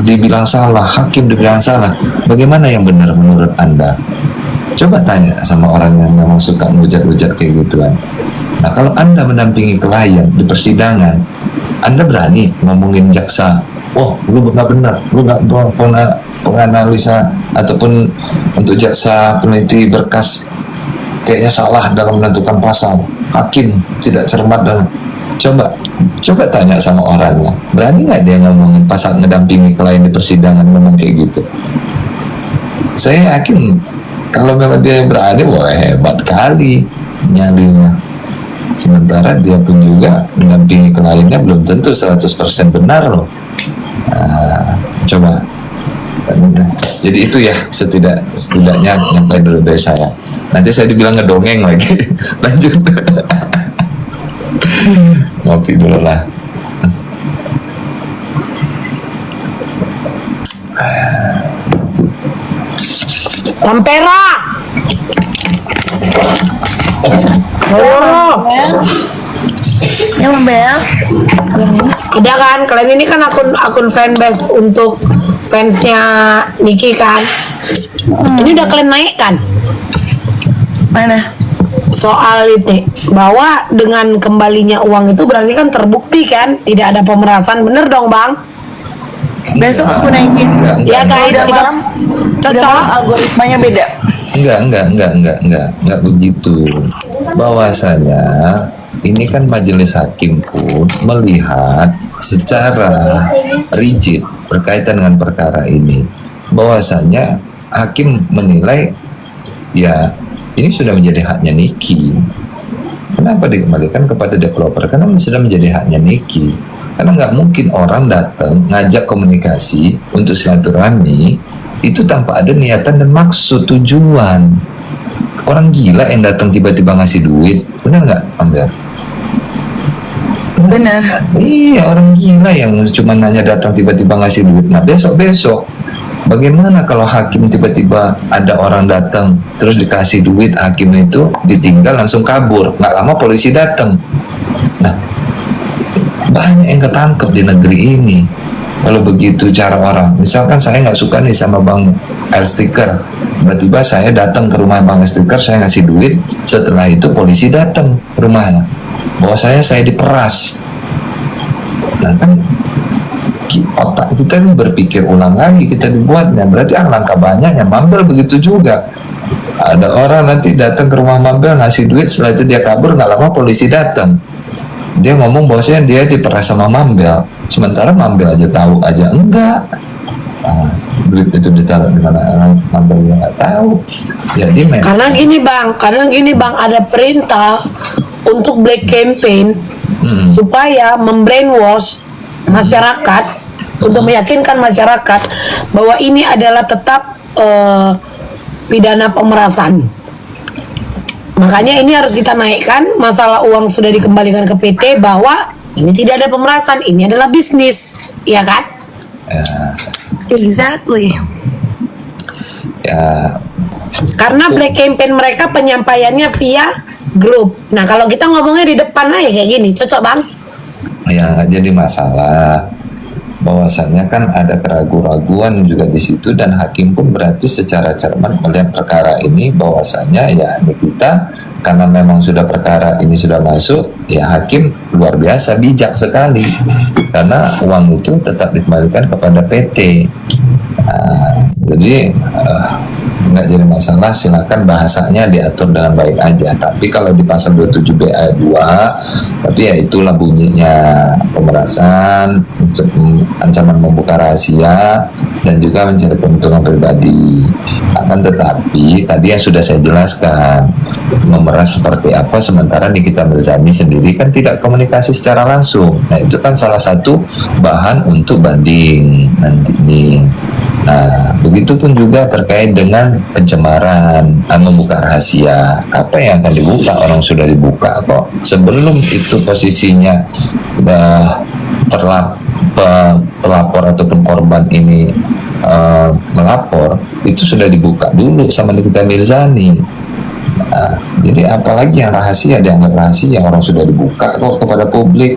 dibilang salah, hakim dibilang salah, bagaimana yang benar menurut Anda? Coba tanya sama orang yang memang suka ngujat-ngujat kayak gituan. Nah, kalau Anda mendampingi klien di persidangan, Anda berani ngomongin jaksa, lu nggak benar, lu nggak pernah penganalisa ataupun untuk jaksa peneliti berkas kayaknya salah dalam menentukan pasal, hakim tidak cermat dan coba tanya sama orangnya, berani nggak dia ngomongin pasal ngedampingi klien di persidangan ngomong kayak gitu? Saya yakin kalau memang dia berani, hebat kali nyalinya. Sementara dia pun juga mendampingi kliennya belum tentu 100% benar loh. Coba. Jadi itu ya setidaknya nyampe dulu dari saya. Nanti saya dibilang ngedongeng lagi. Lanjut. Ngopi dulu lah. Tampera. Ya Mbak. Ada kan? Kalian ini kan akun fanbase untuk fansnya Niki kan? Ini udah kalian naik kan? Mana? Soal itu bahwa dengan kembalinya uang itu berarti kan terbukti kan tidak ada pemerasan, bener dong bang? Besok aku naikin. Ya guys, Udah kita malam, cocok. algoritmanya beda. Enggak begitu. Bahwasanya ini kan majelis hakim pun melihat secara rigid berkaitan dengan perkara ini. Bahwasanya hakim menilai ya ini sudah menjadi haknya Niki. Kenapa dikembalikan kepada developer? Karena ini sudah menjadi haknya Niki. Karena nggak mungkin orang datang ngajak komunikasi untuk silaturahmi itu tanpa ada niatan dan maksud tujuan. Orang gila yang datang tiba-tiba ngasih duit, benar nggak, Amber? Benar. Iya, orang gila yang cuma nanya datang tiba-tiba ngasih duit. Nah, besok bagaimana kalau hakim tiba-tiba ada orang datang terus dikasih duit, hakim itu ditinggal langsung kabur, nggak lama polisi datang. Nah, banyak yang ketangkep di negeri ini. Kalau begitu cara orang, misalkan saya nggak suka nih sama Bang Air Sticker, tiba-tiba saya datang ke rumah Bang Air Sticker, saya ngasih duit, setelah itu polisi datang ke rumahnya, bahwa saya diperas. Nah kan otak kita kan berpikir ulang lagi, kita dibuatnya, berarti alangkah banyaknya. Mambel begitu juga, ada orang nanti datang ke rumah Mambel ngasih duit, setelah itu dia kabur, nggak lama polisi datang, dia ngomong bahwasanya dia diperas sama Mambel, sementara Mambel aja tahu aja enggak. Nah, duit itu ditaruh di mana, orang Mambel nggak tahu. Jadi Karena gini bang, ada perintah untuk black campaign supaya membrainwash masyarakat untuk meyakinkan masyarakat bahwa ini adalah tetap pidana pemerasan. Makanya ini harus kita naikkan, masalah uang sudah dikembalikan ke PT, bahwa ini tidak ada pemerasan, ini adalah bisnis, ya kan? Exactly. Ya, Karena black campaign mereka penyampaiannya via grup. Nah kalau kita ngomongnya di depan aja kayak gini, cocok bang? ya jadi masalah bahwasannya kan ada keraguan-raguan juga di situ, dan hakim pun berarti secara cermat melihat perkara ini bahwasannya ya kita karena memang sudah perkara ini sudah masuk, ya hakim luar biasa bijak sekali karena uang itu tetap dikembalikan kepada PT. Jadi nggak jadi masalah, silakan bahasanya diatur dengan baik aja. Tapi kalau di pasal 27B ayat 2, tapi ya itulah bunyinya, pemerasan, ancaman membuka rahasia, dan juga mencari keuntungan pribadi. Akan tetapi tadi yang sudah saya jelaskan, memeras seperti apa, sementara Nikita Mirzani sendiri kan tidak komunikasi secara langsung. Nah itu kan salah satu bahan untuk banding nanti ini. Nah, begitupun juga terkait dengan pencemaran, membuka rahasia. Apa yang akan dibuka? Orang sudah dibuka kok. Sebelum itu posisinya pelapor ataupun korban ini melapor, itu sudah dibuka dulu sama Nikita Mirzani. Jadi apalagi yang rahasia, dianggap rahasia, orang sudah dibuka kok kepada publik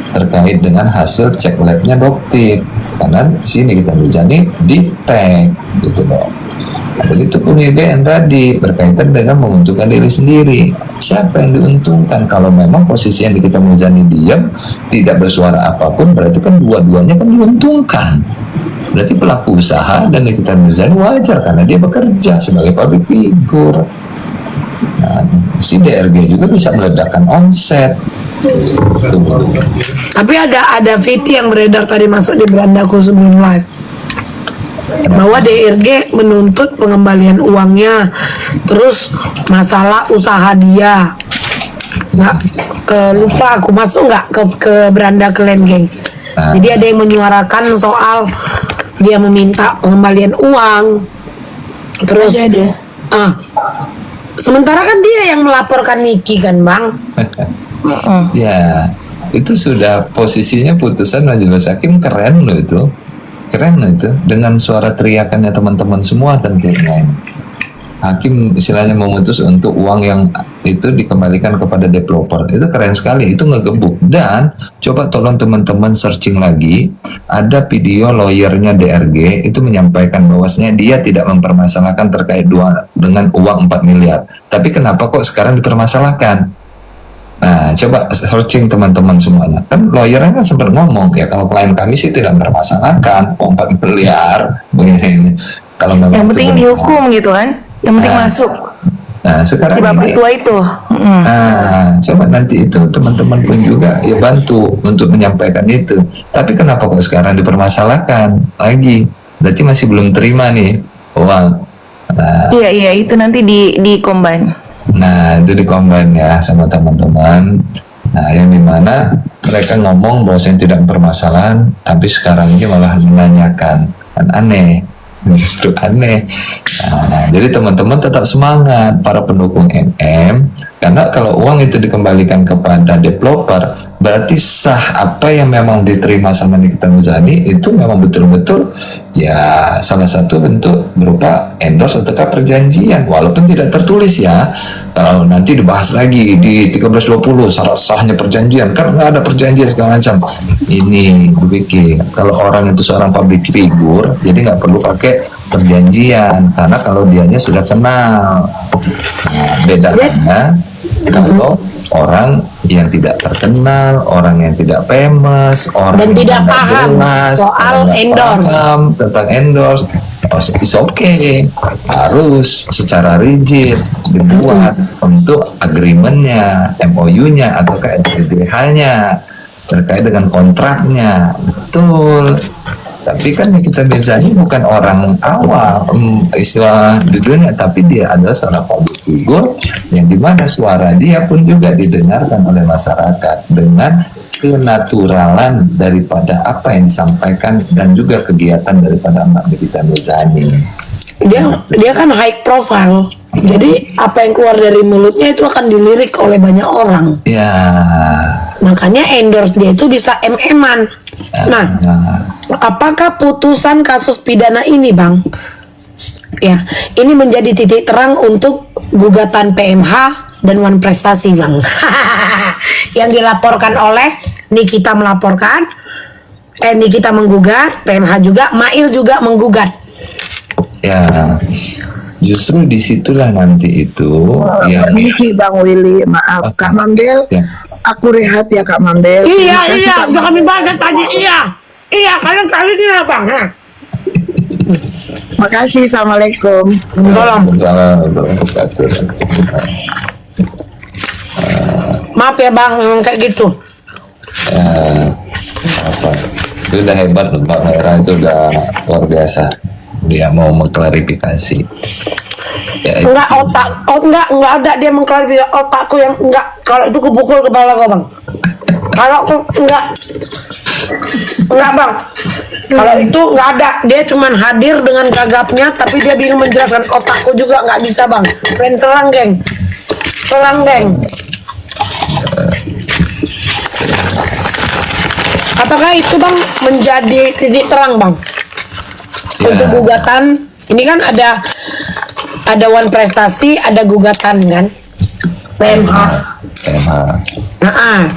terkait dengan hasil cek labnya dokter, karena sini kita Mirzani di tag gitu loh. Begitupun juga yang tadi berkaitan dengan menguntungkan diri sendiri. Siapa yang diuntungkan? Kalau memang posisi yang kita Mirzani diam, tidak bersuara apapun, berarti kan dua-duanya kan diuntungkan. Berarti pelaku usaha dan Nikita Mirzani wajar karena dia bekerja sebagai public figure. Nah, si DRG juga bisa meledakkan omset. Tapi ada VT yang beredar tadi masuk di berandaku sebelum live, bahwa DRG menuntut pengembalian uangnya, terus masalah usaha dia. Nggak lupa aku masuk nggak ke beranda Klan Geng. Jadi ada yang menyuarakan soal dia meminta pengembalian uang, terus sementara kan dia yang melaporkan Niki kan bang. Ya, itu sudah posisinya putusan majelis hakim keren loh itu. Keren loh itu, dengan suara teriakannya teman-teman semua tentunya. Hakim istilahnya memutus untuk uang yang itu dikembalikan kepada developer. Itu keren sekali, itu ngegebuk. Dan coba tolong teman-teman searching lagi, ada video lawyernya DRG itu menyampaikan bahwasanya dia tidak mempermasalahkan terkait dengan uang 4 miliar. Tapi kenapa kok sekarang dipermasalahkan? Nah, coba searching teman-teman semuanya. Kan lawyernya kan sempat ngomong ya, kalau klien kami sih tidak mempermasalahkan, 4 miliar begini. Kalau memang Yang itu penting benar. dihukum gitu kan. Yang penting Nah, masuk Nah, sekarang di bapak ini, tua itu. coba nanti itu teman-teman pun juga ya bantu untuk menyampaikan itu. Tapi kenapa kok sekarang dipermasalahkan lagi? Berarti masih belum terima nih uang. Nah, Iya, itu nanti di combine. itu dikombin ya sama teman-teman. Nah, yang dimana mereka ngomong bahwasanya tidak bermasalahan, tapi sekarang ini malah menanyakan, kan aneh, justru aneh. Nah, jadi teman-teman tetap semangat para pendukung MM, karena kalau uang itu dikembalikan kepada developer, berarti sah apa yang memang diterima sama Nikita Mirzani itu memang betul-betul ya salah satu bentuk berupa endorse atau perjanjian, walaupun tidak tertulis ya. Kalau nanti dibahas lagi di 1320 syarat sahnya perjanjian, kan nggak ada perjanjian segala macam. Ini dibikin kalau orang itu seorang public figure, jadi nggak perlu pakai perjanjian, karena kalau dianya sudah kenal. Nah, bedanya kalau orang yang tidak terkenal, orang yang tidak famous, orang Dan yang tidak nggak paham jelas, soal orang nggak endorse. paham tentang endorse, it's okay, harus secara rigid dibuat untuk agreementnya, MOU-nya atau SPDH-nya terkait dengan kontraknya, betul. Tapi kan Nikita Mirzani bukan orang awam istilah di dunia, tapi dia adalah seorang public figure yang dimana suara dia pun juga didengarkan oleh masyarakat dengan kenaturalan daripada apa yang disampaikan dan juga kegiatan daripada Mbak Nikita Mirzani. Dia kan high profile. Jadi apa yang keluar dari mulutnya itu akan dilirik oleh banyak orang. Ya, Makanya endorse dia itu bisa MM-an. Nah, apakah putusan kasus pidana ini, Bang? Ya, ini menjadi titik terang untuk gugatan PMH dan Wan Prestasi, Bang. Yang dilaporkan oleh Nikita melaporkan, Nikita menggugat, PMH juga, Mail juga menggugat. ya, justru disitulah nanti itu yang Permisi Bang Willy, maaf Kak Mambel. Ya. Aku rehat ya Kak Mambel. Iya, Terima kasih, iya, Kak udah kami Mambel. bahas tadi, iya, kali ini ya, Bang. Ha? Makasih, Assalamualaikum. Tolong. Maaf ya, Bang, memang kayak gitu. Apa itu udah hebat loh, Mbak Hera itu udah luar biasa, dia mau mengklarifikasi ya, Enggak enggak ada dia mengklarifikasi otakku yang enggak. Kalau itu kupukul kepala kau, Bang. Kalau aku enggak, Bang. Kalau itu enggak ada, dia cuman hadir dengan gagapnya, tapi dia bingung menjelaskan. Otakku juga enggak bisa, Bang. Keren selang, geng. Apakah itu, Bang, menjadi titik terang, Bang? Ya. Untuk gugatan ini kan ada Wan Prestasi, ada gugatan kan PMH. Nah,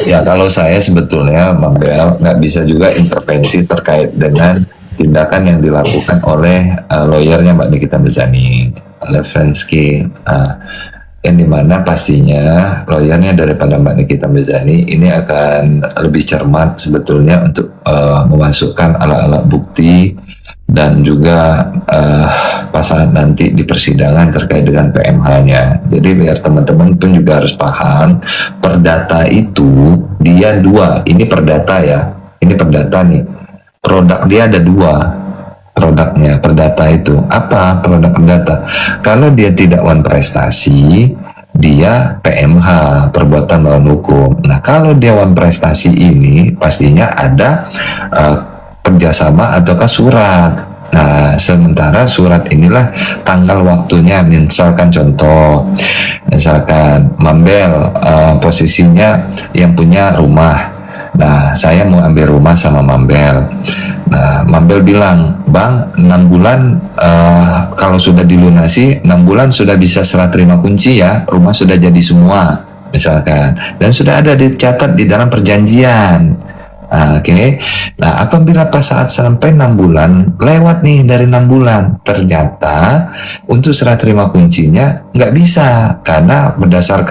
Ya, kalau saya sebetulnya Bang Bel nggak bisa juga intervensi terkait dengan tindakan yang dilakukan oleh lawyernya Mbak Nikita Mirzani, Levensky, yang dimana pastinya lawyernya daripada Mbak Nikita Mirzani ini akan lebih cermat sebetulnya untuk memasukkan alat-alat bukti dan juga pas saat nanti di persidangan terkait dengan PMH-nya. Jadi biar teman-teman pun juga harus paham, perdata itu dia dua. Ini perdata ya, ini perdata nih. Produk dia ada dua. Produknya perdata itu apa? Produk perdata. Kalau dia tidak Wan Prestasi, dia PMH, perbuatan melawan hukum. Nah, kalau dia Wan Prestasi ini pastinya ada kerjasama ataukah surat. Nah, sementara surat inilah tanggal waktunya. Misalkan contoh, misalkan Mambel posisinya yang punya rumah. Nah, saya mau ambil rumah sama Mambel. Nah, Mambel bilang, Bang, 6 bulan kalau sudah dilunasi, 6 bulan sudah bisa serah terima kunci ya, rumah sudah jadi semua, misalkan. Dan sudah ada dicatat di dalam perjanjian. Oke. Nah, apabila pas saat sampai 6 bulan, lewat nih dari 6 bulan, ternyata untuk serah terima kuncinya nggak bisa karena berdasarkan